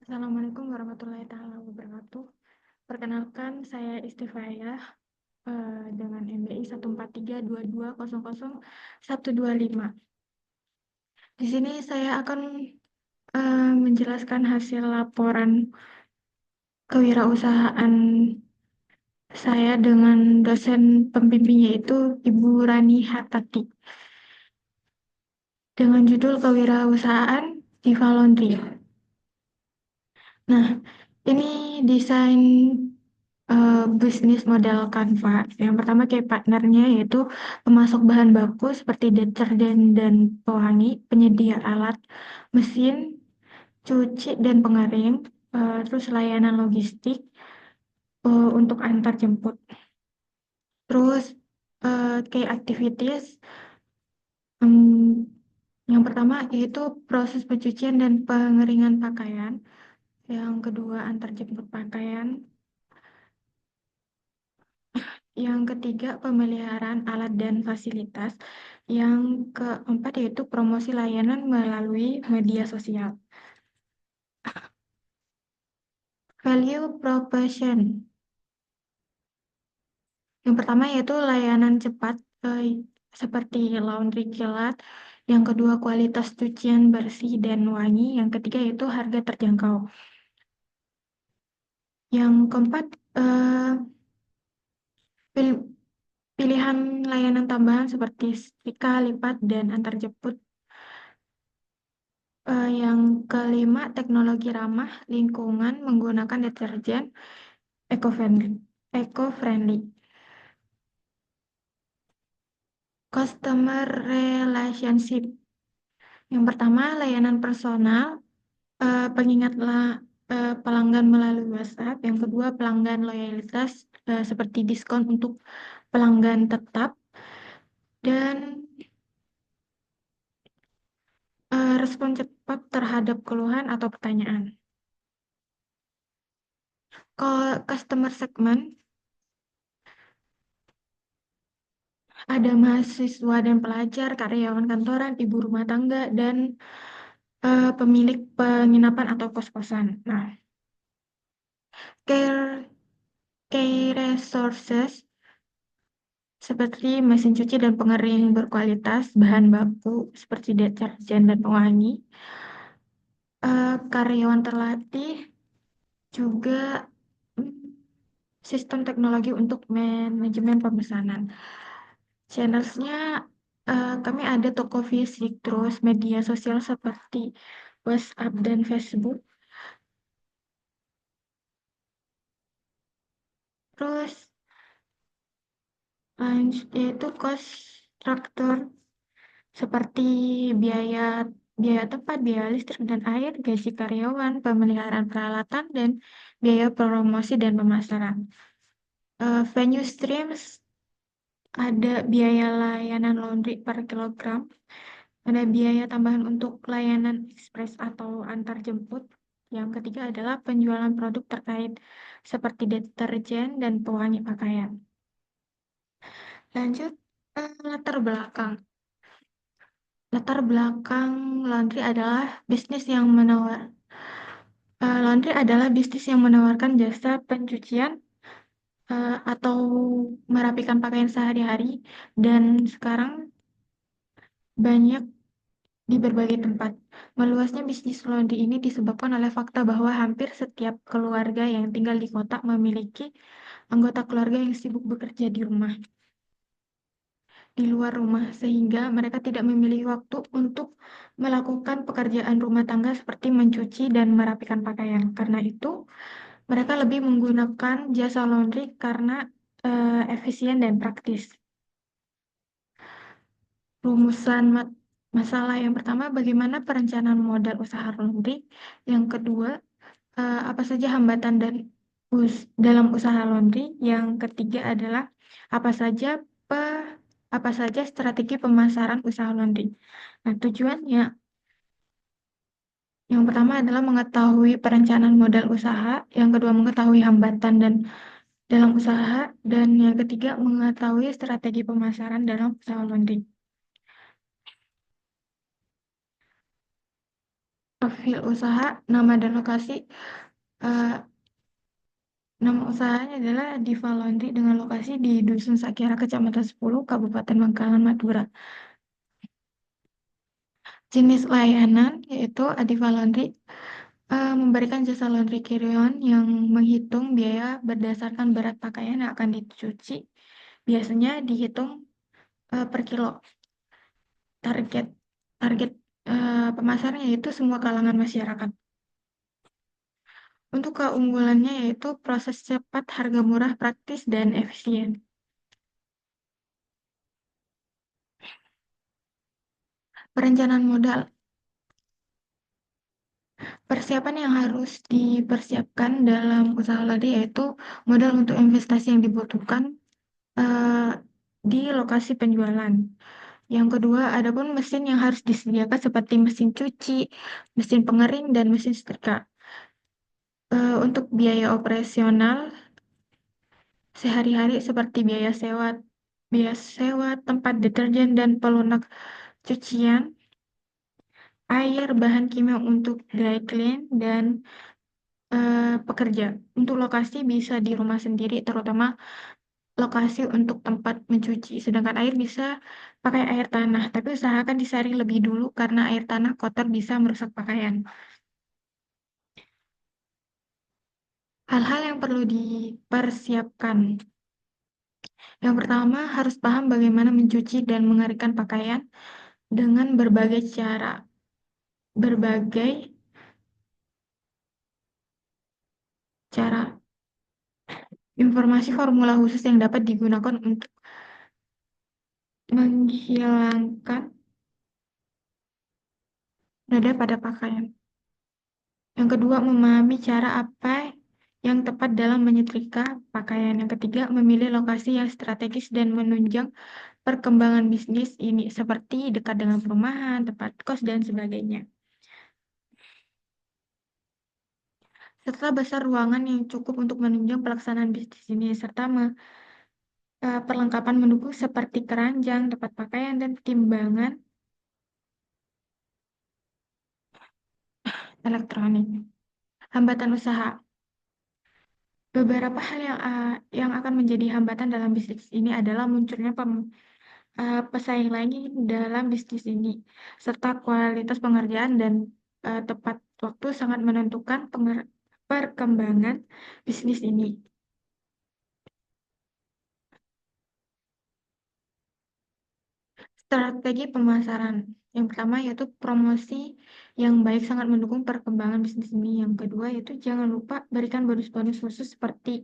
Assalamualaikum warahmatullahi taala wabarakatuh. Perkenalkan, saya Istifayah dengan MBI 14322000125. Di sini saya akan menjelaskan hasil laporan kewirausahaan saya dengan dosen pembimbing yaitu Ibu Rani Hartati dengan judul Kewirausahaan Diva Laundry. Nah, ini desain bisnis model Canva. Yang pertama kayak partnernya yaitu pemasok bahan baku seperti deterjen dan pewangi, penyedia alat, mesin, cuci dan pengering, terus layanan logistik untuk antar jemput. Terus kayak activities, yang pertama yaitu proses pencucian dan pengeringan pakaian. Yang kedua antar jemput pakaian. Yang ketiga, pemeliharaan alat dan fasilitas. Yang keempat, yaitu promosi layanan melalui media sosial. Value proposition. Yang pertama yaitu layanan cepat seperti laundry kilat. Yang kedua, kualitas cucian bersih dan wangi. Yang ketiga yaitu harga terjangkau. Yang keempat, pilihan layanan tambahan seperti setrika, lipat, dan antar jemput. Yang kelima, teknologi ramah lingkungan menggunakan deterjen eco-friendly. Customer relationship. Yang pertama, layanan personal, pengingatlah pelanggan melalui WhatsApp. Yang kedua, pelanggan loyalitas seperti diskon untuk pelanggan tetap. Dan respon cepat terhadap keluhan atau pertanyaan. Kalau customer segment, ada mahasiswa dan pelajar, karyawan kantoran, ibu rumah tangga, dan pemilik penginapan atau kos-kosan. Nah, care resources seperti mesin cuci dan pengering berkualitas, bahan baku seperti deterjen dan pewangi, karyawan terlatih, juga sistem teknologi untuk manajemen pemesanan. Channelsnya kami ada toko fisik, terus media sosial seperti WhatsApp dan Facebook. Terus yaitu cost structure seperti biaya biaya tempat, biaya listrik dan air, gaji karyawan, pemeliharaan peralatan, dan biaya promosi dan pemasaran. Venue streams ada biaya layanan laundry per kilogram, ada biaya tambahan untuk layanan ekspres atau antar jemput. Yang ketiga adalah penjualan produk terkait seperti deterjen dan pewangi pakaian. Lanjut, latar belakang. Latar belakang laundry adalah bisnis yang menawarkan jasa pencucian atau merapikan pakaian sehari-hari, dan sekarang banyak di berbagai tempat. Meluasnya bisnis laundry ini disebabkan oleh fakta bahwa hampir setiap keluarga yang tinggal di kota memiliki anggota keluarga yang sibuk bekerja di luar rumah, sehingga mereka tidak memiliki waktu untuk melakukan pekerjaan rumah tangga seperti mencuci dan merapikan pakaian. Karena itu, mereka lebih menggunakan jasa laundry karena efisien dan praktis. Rumusan masalah yang pertama, bagaimana perencanaan modal usaha laundry. Yang kedua, apa saja hambatan dan dalam usaha laundry. Yang ketiga adalah apa saja apa saja strategi pemasaran usaha laundry. Nah, tujuannya yang pertama adalah mengetahui perencanaan modal usaha, yang kedua mengetahui hambatan dan dalam usaha, dan yang ketiga mengetahui strategi pemasaran dalam usaha laundry. Profil usaha, nama dan lokasi. Eh, Nama usahanya adalah Diva Laundry dengan lokasi di Dusun Sakira, Kecamatan 10, Kabupaten Bangkalan, Madura. Jenis layanan yaitu Adiva Laundry memberikan jasa laundry carry-on yang menghitung biaya berdasarkan berat pakaian yang akan dicuci. Biasanya dihitung per kilo. Target target pemasarnya yaitu semua kalangan masyarakat. Untuk keunggulannya yaitu proses cepat, harga murah, praktis, dan efisien. Perencanaan modal. Persiapan yang harus dipersiapkan dalam usaha laundry yaitu modal untuk investasi yang dibutuhkan eh, di lokasi penjualan. Yang kedua, ada pun mesin yang harus disediakan seperti mesin cuci, mesin pengering, dan mesin setrika. Untuk biaya operasional sehari-hari seperti biaya sewa tempat deterjen dan pelunak cucian, air, bahan kimia untuk dry clean, dan pekerja. Untuk lokasi bisa di rumah sendiri, terutama lokasi untuk tempat mencuci. Sedangkan air bisa pakai air tanah, tapi usahakan disaring lebih dulu karena air tanah kotor bisa merusak pakaian. Hal-hal yang perlu dipersiapkan. Yang pertama, harus paham bagaimana mencuci dan mengeringkan pakaian dengan berbagai cara. Berbagai cara. Informasi formula khusus yang dapat digunakan untuk menghilangkan noda pada pakaian. Yang kedua, memahami cara apa yang tepat dalam menyetrika pakaian. Yang ketiga, memilih lokasi yang strategis dan menunjang perkembangan bisnis ini, seperti dekat dengan perumahan, tempat kos, dan sebagainya. Serta besar ruangan yang cukup untuk menunjang pelaksanaan bisnis ini, serta perlengkapan mendukung seperti keranjang, tempat pakaian, dan timbangan elektronik. Hambatan usaha. Beberapa hal yang akan menjadi hambatan dalam bisnis ini adalah munculnya pesaing lain dalam bisnis ini, serta kualitas pengerjaan dan tepat waktu sangat menentukan perkembangan bisnis ini. Strategi pemasaran. Yang pertama yaitu promosi yang baik sangat mendukung perkembangan bisnis ini. Yang kedua yaitu jangan lupa berikan bonus-bonus khusus seperti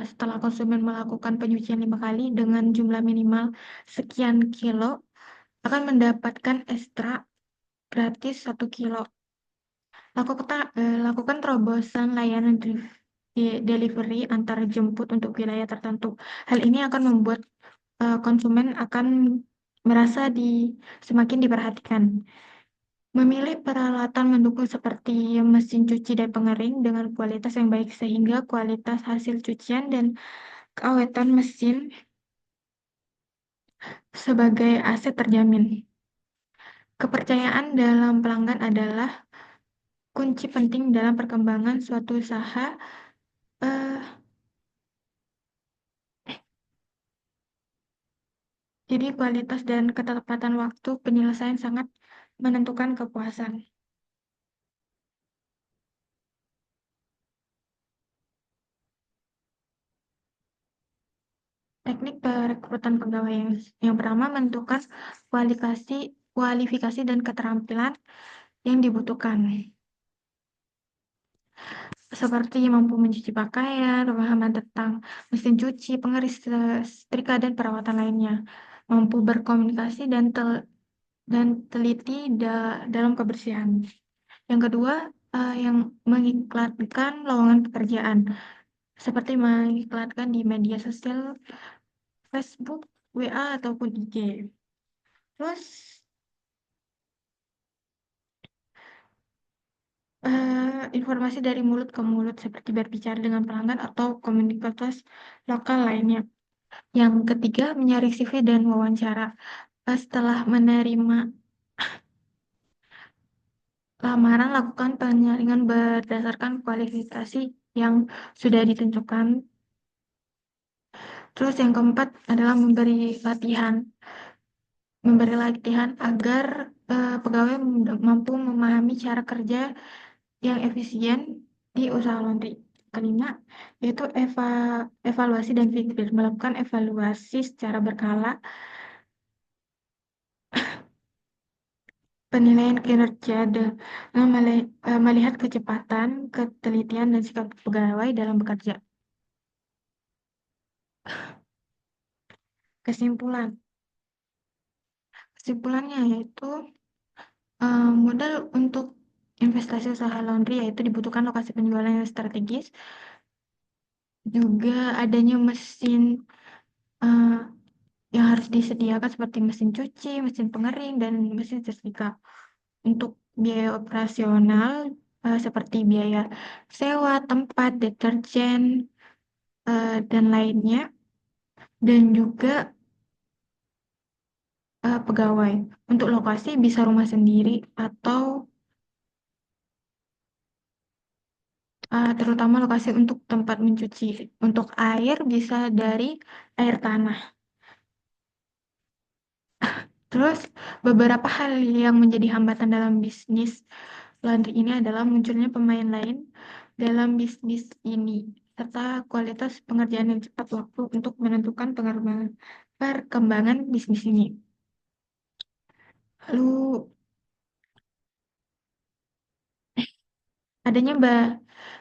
setelah konsumen melakukan penyucian 5 kali dengan jumlah minimal sekian kilo akan mendapatkan ekstra gratis 1 kilo. Lakukan terobosan layanan delivery antar jemput untuk wilayah tertentu. Hal ini akan membuat konsumen akan merasa semakin diperhatikan. Memilih peralatan mendukung seperti mesin cuci dan pengering dengan kualitas yang baik sehingga kualitas hasil cucian dan keawetan mesin sebagai aset terjamin. Kepercayaan dalam pelanggan adalah kunci penting dalam perkembangan suatu usaha. Eh, jadi kualitas dan ketepatan waktu penyelesaian sangat menentukan kepuasan. Teknik perekrutan pegawai yang pertama menentukan kualifikasi dan keterampilan yang dibutuhkan, seperti mampu mencuci pakaian, pemahaman tentang mesin cuci, pengeris setrika, dan perawatan lainnya, mampu berkomunikasi dan teliti dalam kebersihan. Yang kedua, yang mengiklankan lowongan pekerjaan, seperti mengiklankan di media sosial, Facebook, WA, ataupun IG. Terus, informasi dari mulut ke mulut seperti berbicara dengan pelanggan atau komunitas lokal lainnya. Yang ketiga, menyaring CV dan wawancara. Setelah menerima lamaran, lakukan penyaringan berdasarkan kualifikasi yang sudah ditentukan. Terus yang keempat adalah memberi latihan agar pegawai mampu memahami cara kerja yang efisien di usaha laundry. Kelima, yaitu evaluasi dan feedback, melakukan evaluasi secara berkala, penilaian kinerja dengan melihat kecepatan, ketelitian, dan sikap pegawai dalam bekerja. Kesimpulan. Kesimpulannya yaitu modal untuk investasi usaha laundry yaitu dibutuhkan lokasi penjualan yang strategis, juga adanya mesin uh, yang harus disediakan seperti mesin cuci, mesin pengering, dan mesin setrika. Untuk biaya operasional seperti biaya sewa, tempat, deterjen, dan lainnya, dan juga pegawai. Untuk lokasi bisa rumah sendiri atau terutama lokasi untuk tempat mencuci. Untuk air bisa dari air tanah. Terus beberapa hal yang menjadi hambatan dalam bisnis laundry ini adalah munculnya pemain lain dalam bisnis ini, serta kualitas pengerjaan yang cepat waktu untuk menentukan perkembangan bisnis ini. Lalu adanya ba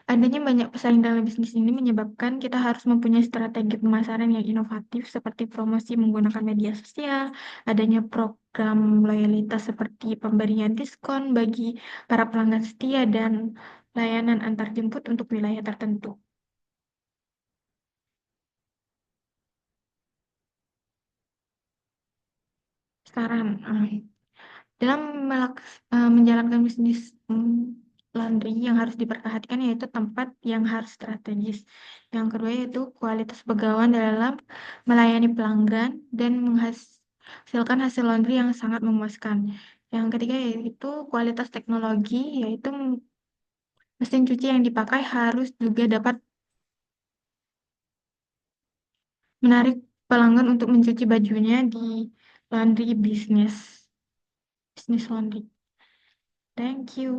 adanya banyak pesaing dalam bisnis ini menyebabkan kita harus mempunyai strategi pemasaran yang inovatif seperti promosi menggunakan media sosial, adanya program loyalitas seperti pemberian diskon bagi para pelanggan setia, dan layanan antar jemput untuk wilayah tertentu. Saran, dalam menjalankan bisnis laundry yang harus diperhatikan yaitu tempat yang harus strategis. Yang kedua yaitu kualitas pegawai dalam melayani pelanggan dan menghasilkan hasil laundry yang sangat memuaskan. Yang ketiga yaitu kualitas teknologi, yaitu mesin cuci yang dipakai harus juga dapat menarik pelanggan untuk mencuci bajunya di laundry bisnis laundry. Thank you.